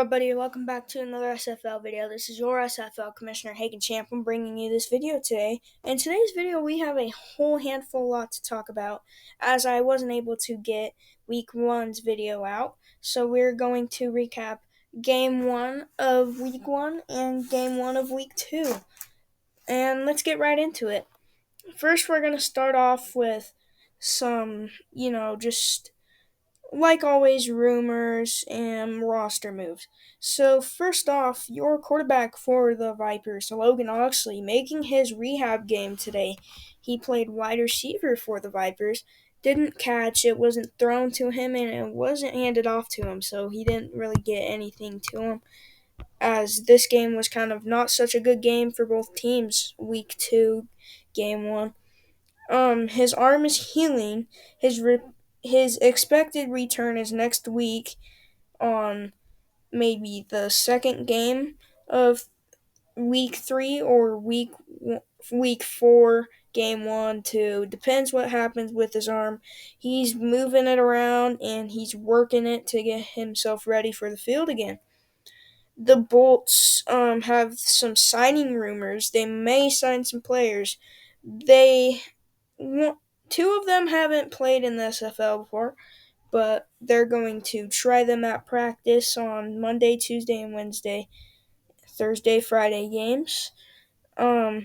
everybody? Welcome back to another SFL video. This is your SFL Commissioner Clipchamp. I'm bringing you this video today. In today's video, we have a whole handful lot to talk about, as I wasn't able to get Week 1's video out. So we're going to recap Game 1 of Week 1 and Game 1 of Week 2. And let's get right into it. First, we're going to start off with some, just like always, rumors and roster moves. So first off, your quarterback for the Vipers, Logan Oxley, making his rehab game today. He played wide receiver for the Vipers, didn't catch, it wasn't thrown to him, and it wasn't handed off to him, so he didn't really get anything to him, as this game was kind of not such a good game for both teams. Week 2, Game 1. His arm is healing. His expected return is next week on maybe the second game of week 3 or week 4, game 1, 2. Depends what happens with his arm. He's moving it around and he's working it to get himself ready for the field again. The Bolts have some signing rumors. They may sign some players. Two of them haven't played in the SFL before, but they're going to try them at practice on Monday, Tuesday, and Wednesday, Thursday, Friday games. But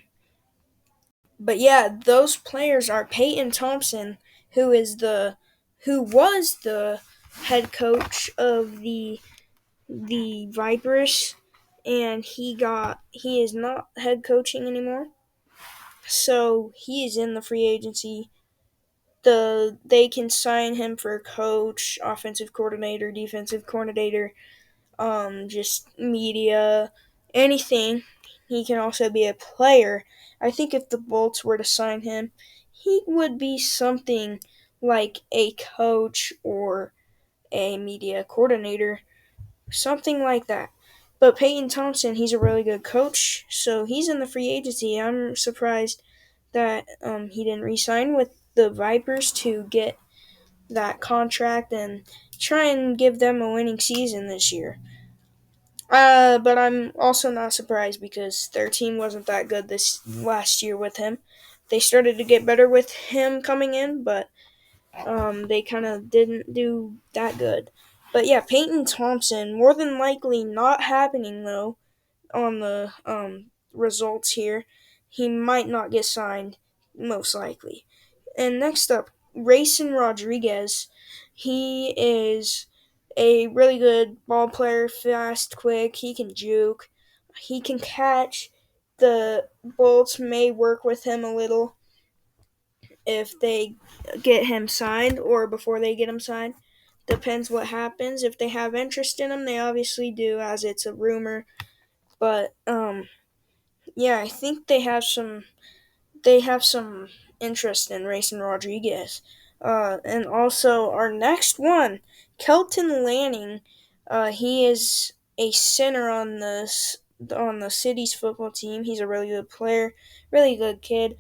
yeah, those players are Peyton Thompson, who was the head coach of the Vipers, and he is not head coaching anymore. So he is in the free agency. They can sign him for coach, offensive coordinator, defensive coordinator, just media, anything. He can also be a player. I think if the Bolts were to sign him, he would be something like a coach or a media coordinator, something like that. But Peyton Thompson, he's a really good coach, so he's in the free agency. I'm surprised that he didn't re-sign with the Vipers to get that contract and try and give them a winning season this year. But I'm also not surprised because their team wasn't that good this last year with him. They started to get better with him coming in, but they kind of didn't do that good. But yeah, Peyton Thompson, more than likely not happening though on the results here. He might not get signed, most likely. And next up, Rayson Rodriguez. He is a really good ball player, fast, quick. He can juke. He can catch. The Bolts may work with him a little if they get him signed or before they get him signed. Depends what happens. If they have interest in him, they obviously do, as it's a rumor. But yeah, I think they have some interest in Rayson Rodriguez. And also our next one, Kelton Lanning. He is a center on the city's football team. He's a really good player, really good kid.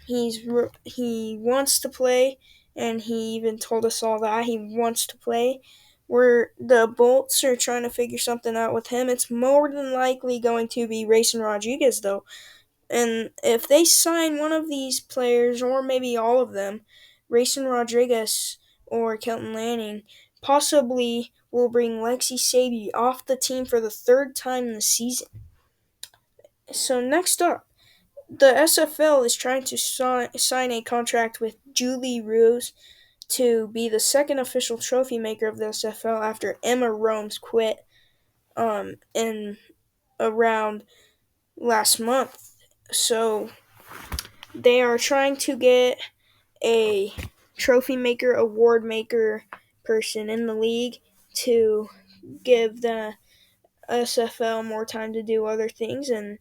He wants to play, and he even told us all that he wants to play. Where the Bolts are trying to figure something out with him. It's more than likely going to be Rayson Rodriguez, though. And if they sign one of these players, or maybe all of them, Rayson Rodriguez or Kelton Lanning, possibly will bring Lexi Sabi off the team for the third time this season. So next up, the SFL is trying to sign a contract with Julie Ruse to be the second official trophy maker of the SFL after Emma Romes quit in around last month. So they are trying to get a trophy maker, award maker person in the league to give the SFL more time to do other things, and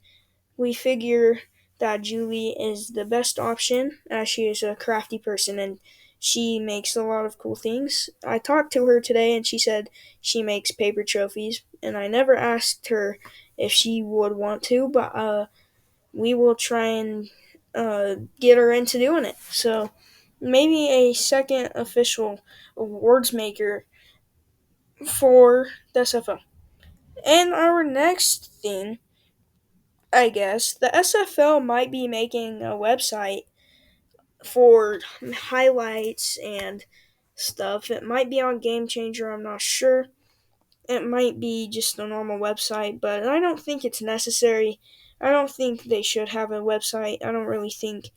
we figure that Julie is the best option, as she is a crafty person and she makes a lot of cool things. I talked to her today and she said she makes paper trophies, and I never asked her if she would want to, but we will try and get her into doing it. So maybe a second official awards maker for the SFL. And our next thing, I guess, the SFL might be making a website for highlights and stuff. It might be on Game Changer, I'm not sure. It might be just a normal website, but I don't think it's necessary. I don't think they should have a website. I don't really think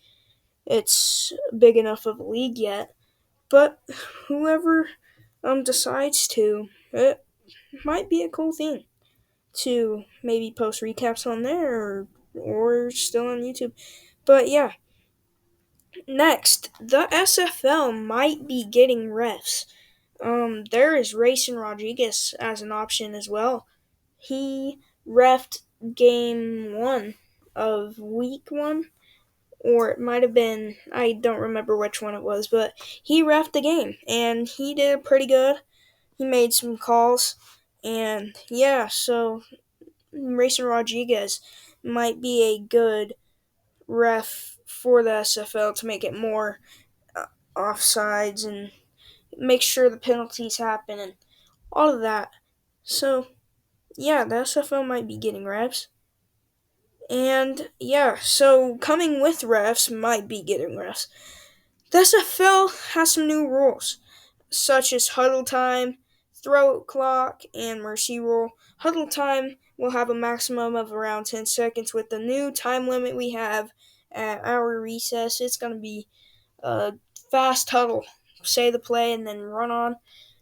it's big enough of a league yet. But whoever decides to, it might be a cool thing to maybe post recaps on there or still on YouTube. But yeah, next, the SFL might be getting refs. There is Racing Rodriguez as an option as well. He refed game one of week one, or it might have been, I don't remember which one it was, but he refed the game and he did pretty good. He made some calls, and yeah, so Racing Rodriguez might be a good ref for the SFL to make it more offsides and make sure the penalties happen and all of that. So, yeah, the SFL might be getting refs. And yeah, so coming with refs might be getting refs. The SFL has some new rules, such as huddle time, throw clock, and mercy rule. Huddle time will have a maximum of around 10 seconds. With the new time limit we have at our recess, it's going to be a fast huddle. Say the play and then run on.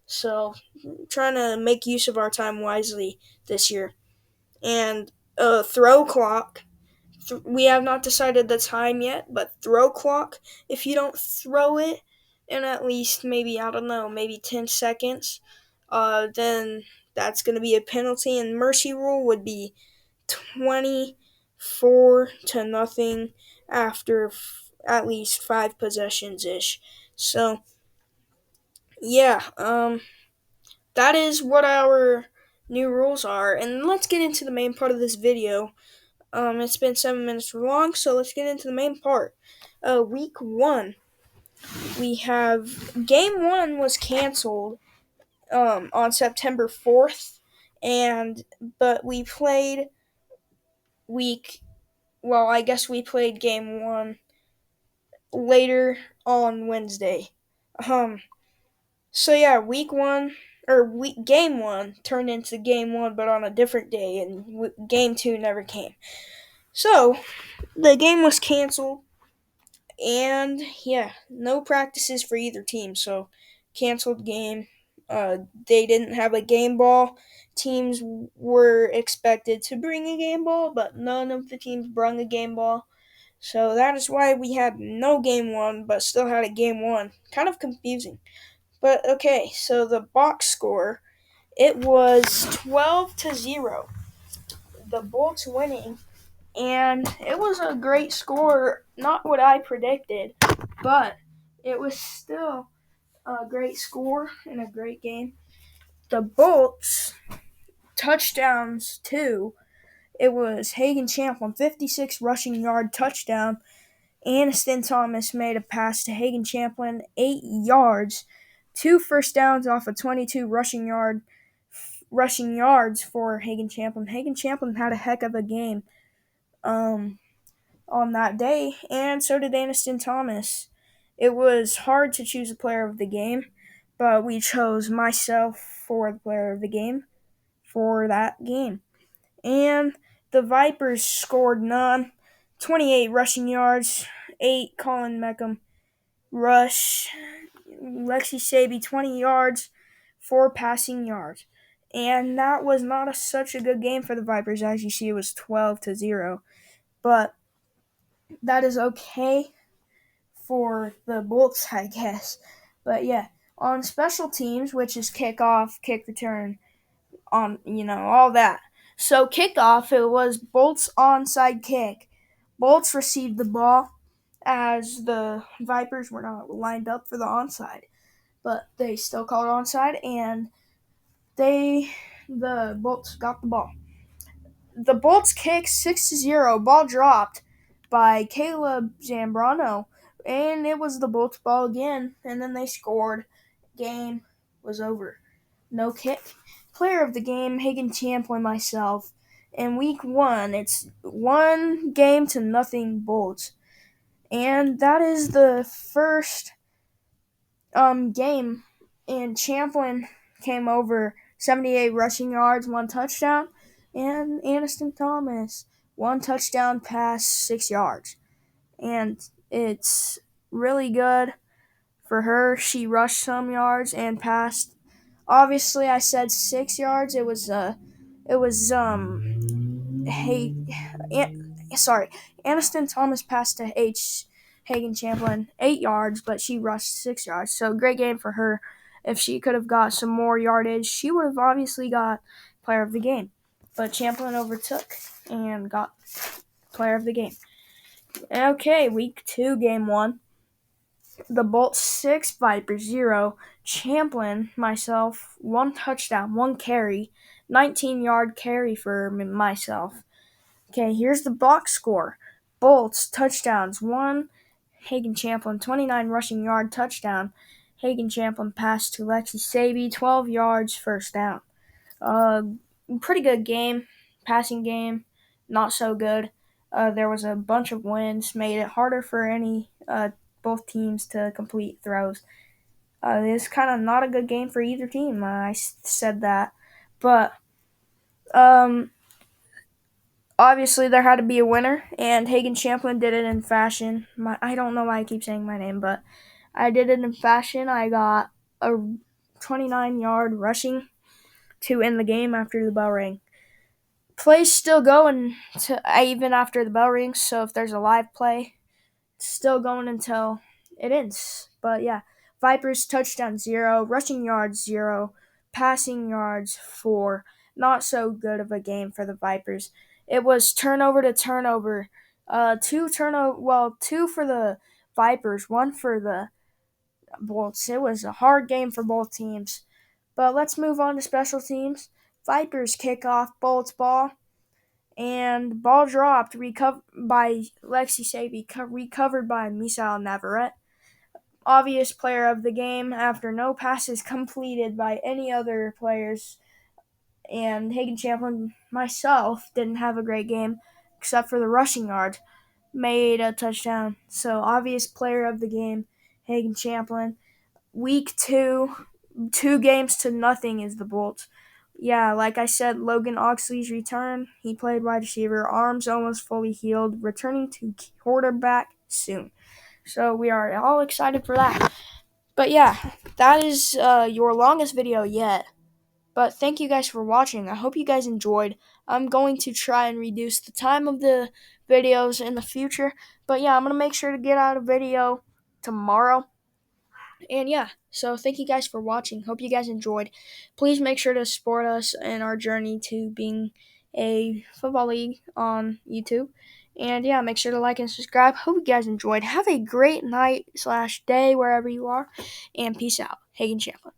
So, trying to make use of our time wisely this year. And throw clock. We have not decided the time yet, but throw clock. If you don't throw it in at least maybe, I don't know, maybe 10 seconds, then that's going to be a penalty. And mercy rule would be 24 to nothing after at least 5 possessions ish. So, yeah, that is what our new rules are. And let's get into the main part of this video. It's been 7 minutes long, so let's get into the main part. Week 1, we have game 1 was canceled on September 4th, but we played week. Well, I guess we played game 1 later on Wednesday. Um, so yeah, game 1 turned into game 1, but on a different day, and game 2 never came. So the game was canceled. And yeah, no practices for either team, so canceled game. They didn't have a game ball. Teams were expected to bring a game ball, but none of the teams brought a game ball. So that is why we had no game 1, but still had a game 1. Kind of confusing. But okay, so the box score, it was 12-0. The Bolts winning, and it was a great score. Not what I predicted, but it was still a great score and a great game. The Bolts touchdowns too. It was Hagen-Champ on 56 rushing yard touchdown. Aniston Thomas made a pass to Hagen-Champlin, 8 yards, 2 first downs off of 22 rushing yards for Hagen-Champlin. Hagen-Champlin had a heck of a game on that day, and so did Aniston Thomas. It was hard to choose a player of the game, but we chose myself for the player of the game for that game. And the Vipers scored none. 28 rushing yards, 8 Colin Meckham rush, Lexi Saby 20 yards, 4 passing yards. And that was not such a good game for the Vipers. As you see, it was 12-0. But that is okay for the Bolts, I guess. But yeah, on special teams, which is kickoff, kick return, all that. So kickoff, it was Bolts onside kick. Bolts received the ball as the Vipers were not lined up for the onside, but they still called onside, and the Bolts got the ball. The Bolts kicked 6-0, ball dropped by Caleb Zambrano, and it was the Bolts ball again, and then they scored. Game was over. No kick. player of the game, Hagen Champlin, myself. In week 1, it's 1-0 Bolts. And that is the first game. And Champlin came over 78 rushing yards, 1 touchdown. And Aniston Thomas, 1 touchdown pass, 6 yards. And it's really good for her. She rushed some yards and passed. Obviously, I said 6 yards. Hey, Aniston Thomas passed to Hagen Champlin 8 yards, but she rushed 6 yards. So great game for her. If she could have got some more yardage, she would have obviously got player of the game. But Champlin overtook and got player of the game. Okay, week 2, game 1. The Bolts 6, Vipers 0. Champlin, myself, 1 touchdown, 1 carry, 19-yard carry for myself. Okay, here's the box score. Bolts, touchdowns, 1. Hagen Champlin, 29 rushing yard touchdown. Hagen Champlin passed to Lexi Saby, 12 yards, first down. Pretty good game. Passing game, not so good. There was a bunch of winds, made it harder for both teams to complete throws. It's kind of not a good game for either team. I said that, but obviously there had to be a winner, and Hagen Champlin did it in fashion. I don't know why I keep saying my name, but I did it in fashion. I got a 29-yard rushing to end the game after the bell rang. Play's still going even after the bell rings, so if there's a live play, it's still going until it ends. But yeah, Vipers touchdown 0, rushing yards 0, passing yards 4. Not so good of a game for the Vipers. It was turnover to turnover. 2 for the Vipers, 1 for the Bolts. It was a hard game for both teams. But let's move on to special teams. Vipers kick off Bolts ball, and ball dropped by Lexi Saby, recovered by Misael Navarrete. Obvious player of the game after no passes completed by any other players. And Hagen Champlin, myself, didn't have a great game except for the rushing yard. Made a touchdown. So obvious player of the game, Hagen Champlin. Week 2, 2-0 is the Bolts. Yeah, like I said, Logan Oxley's return. He played wide receiver, arms almost fully healed, returning to quarterback soon. So we are all excited for that. But yeah, that is your longest video yet. But thank you guys for watching. I hope you guys enjoyed. I'm going to try and reduce the time of the videos in the future. But yeah, I'm going to make sure to get out a video tomorrow. And yeah, so thank you guys for watching. Hope you guys enjoyed. Please make sure to support us in our journey to being a football league on YouTube. And yeah, make sure to like and subscribe. Hope you guys enjoyed. Have a great night/day wherever you are. And peace out. Hagen Champlin.